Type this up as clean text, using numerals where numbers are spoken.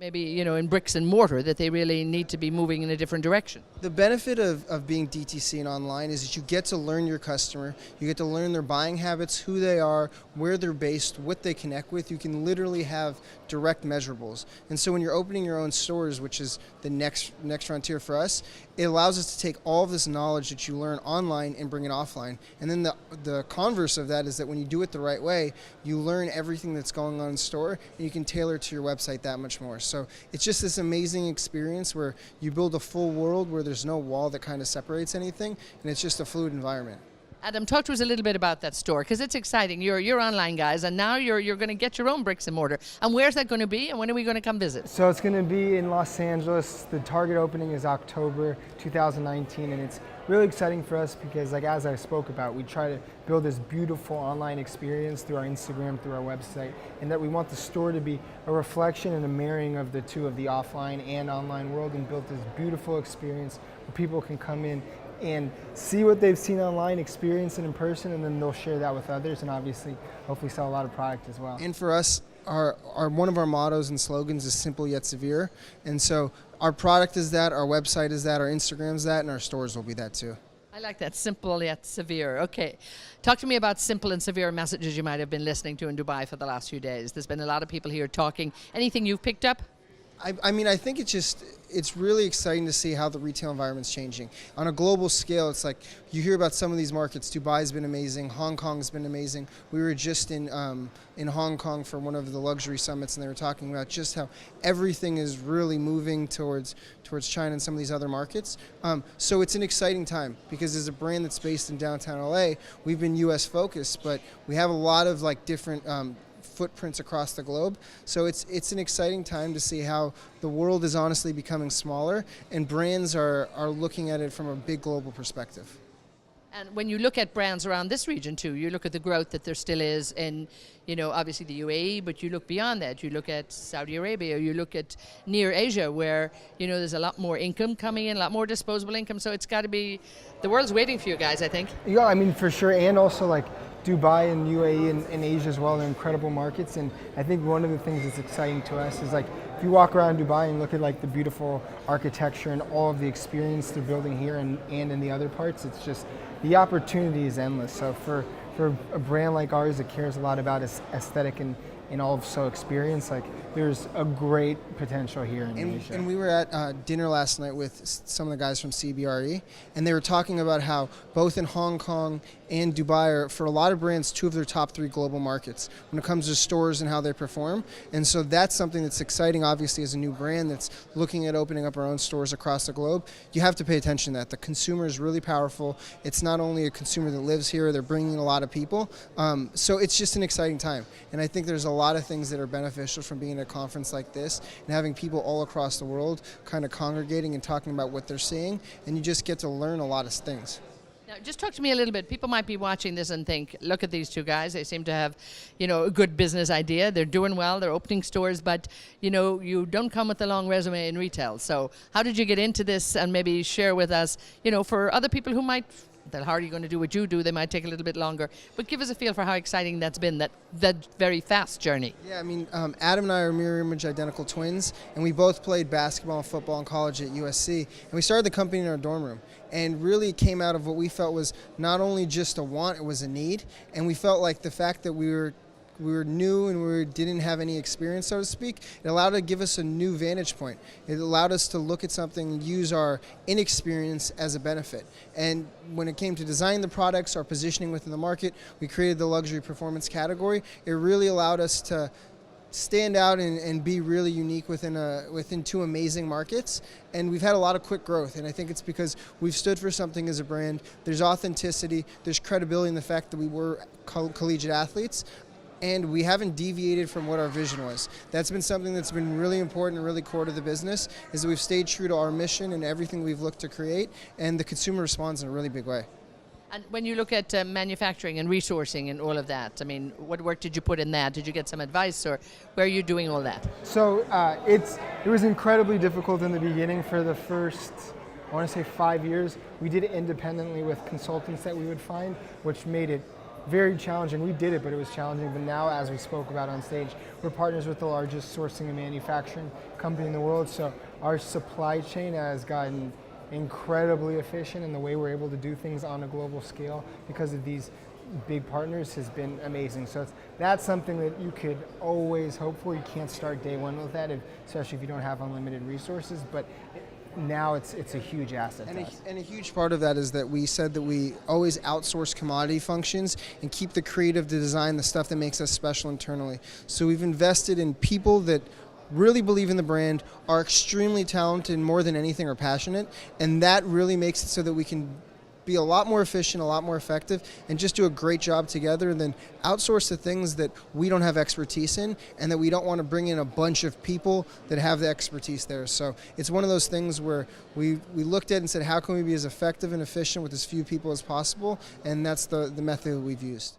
maybe, in bricks and mortar, that they really need to be moving in a different direction. The benefit of being DTC and online is that you get to learn your customer, you get to learn their buying habits, who they are, where they're based, what they connect with. You can literally have direct measurables. And so when you're opening your own stores, which is the next frontier for us, it allows us to take all of this knowledge that you learn online and bring it offline. And then the converse of that is that when you do it the right way, you learn everything that's going on in store, and you can tailor it to your website that much more. So it's just this amazing experience where you build a full world where there's no wall that kind of separates anything, and it's just a fluid environment. Adam, talk to us a little bit about that store, because it's exciting. You're online guys, and now you're going to get your own bricks and mortar. And where's that going to be, and when are we going to come visit? So it's going to be in Los Angeles. The target opening is October 2019, and it's really exciting for us because, like as I spoke about, we try to build this beautiful online experience through our Instagram, through our website, and that we want the store to be a reflection and a marrying of the two, of the offline and online world, and build this beautiful experience where people can come in and see what they've seen online, experience it in person, and then they'll share that with others, and obviously hopefully sell a lot of product as well. And for us, our one of our mottos and slogans is simple yet severe. And so our product is that, our website is that, our Instagram is that, and our stores will be that too. I like that, simple yet severe. Okay, talk to me about simple and severe messages you might have been listening to in Dubai for the last few days. There's been a lot of people here talking. Anything you've picked up? I mean, I think it's really exciting to see how the retail environment's changing. On a global scale, it's like you hear about some of these markets. Dubai's been amazing. Hong Kong's been amazing. We were just in Hong Kong for one of the luxury summits, and they were talking about just how everything is really moving towards China and some of these other markets. So it's an exciting time because as a brand that's based in downtown LA, we've been US focused, but we have a lot of like different footprints across the globe. So it's an exciting time to see how the world is honestly becoming smaller, and brands are looking at it from a big global perspective. And when you look at brands around this region too, you look at the growth that there still is in, obviously the UAE, but you look beyond that. You look at Saudi Arabia, you look at near Asia where, there's a lot more income coming in, a lot more disposable income. So it's got to be, the world's waiting for you guys, I think. Yeah, I mean, for sure. And also like Dubai and UAE and Asia as well, they're incredible markets. And I think one of the things that's exciting to us is like, if you walk around Dubai and look at like the beautiful architecture and all of the experience they're building here and in the other parts, it's just, the opportunity is endless. So for a brand like ours that cares a lot about aesthetic and also experience, like there's a great potential here in Asia. And we were at dinner last night with some of the guys from CBRE, and they were talking about how both in Hong Kong and Dubai are, for a lot of brands, two of their top 3 global markets when it comes to stores and how they perform. And so that's something that's exciting, obviously, as a new brand that's looking at opening up our own stores across the globe. You have to pay attention to that. The consumer is really powerful. It's not only a consumer that lives here, they're bringing a lot of people. So it's just an exciting time. And I think there's a lot of things that are beneficial from being at a conference like this and having people all across the world kind of congregating and talking about what they're seeing, and you just get to learn a lot of things. Now, just talk to me a little bit. People might be watching this and think, look at these two guys. They seem to have, a good business idea. They're doing well. They're opening stores, but, you don't come with a long resume in retail. So how did you get into this, and maybe share with us, for other people who might, that how are you going to do what you do? They might take a little bit longer. But give us a feel for how exciting that's been, that very fast journey. Yeah, I mean, Adam and I are mirror image identical twins, and we both played basketball and football in college at USC. And we started the company in our dorm room. And really it came out of what we felt was not only just a want, it was a need. And we felt like the fact that we were new and we didn't have any experience, so to speak, it allowed to give us a new vantage point. It allowed us to look at something and use our inexperience as a benefit. And when it came to designing the products, our positioning within the market, we created the luxury performance category. It really allowed us to stand out and be really unique within 2 amazing markets. And we've had a lot of quick growth, and I think it's because we've stood for something as a brand. There's authenticity, there's credibility in the fact that we were collegiate athletes, and we haven't deviated from what our vision was. That's been something that's been really important and really core to the business, is that we've stayed true to our mission and everything we've looked to create, and the consumer responds in a really big way. And when you look at manufacturing and resourcing and all of that, I mean, what work did you put in that? Did you get some advice, or where are you doing all that? So it was incredibly difficult in the beginning. For the first, I want to say 5 years, we did it independently with consultants that we would find, which made it very challenging. We did it, but it was challenging. But now, as we spoke about on stage, we're partners with the largest sourcing and manufacturing company in the world. So our supply chain has gotten incredibly efficient, and the way we're able to do things on a global scale because of these big partners has been amazing. So that's something that you could always hope for. You can't start day one with that, especially if you don't have unlimited resources. But now it's a huge asset to us. And a huge part of that is that we said that we always outsource commodity functions and keep the creative, the design, the stuff that makes us special internally. So we've invested in people that really believe in the brand, are extremely talented, and more than anything are passionate, and that really makes it so that we can be a lot more efficient, a lot more effective, and just do a great job together, and then outsource the things that we don't have expertise in and that we don't want to bring in a bunch of people that have the expertise there. So it's one of those things where we looked at it and said, how can we be as effective and efficient with as few people as possible? And that's the method that we've used.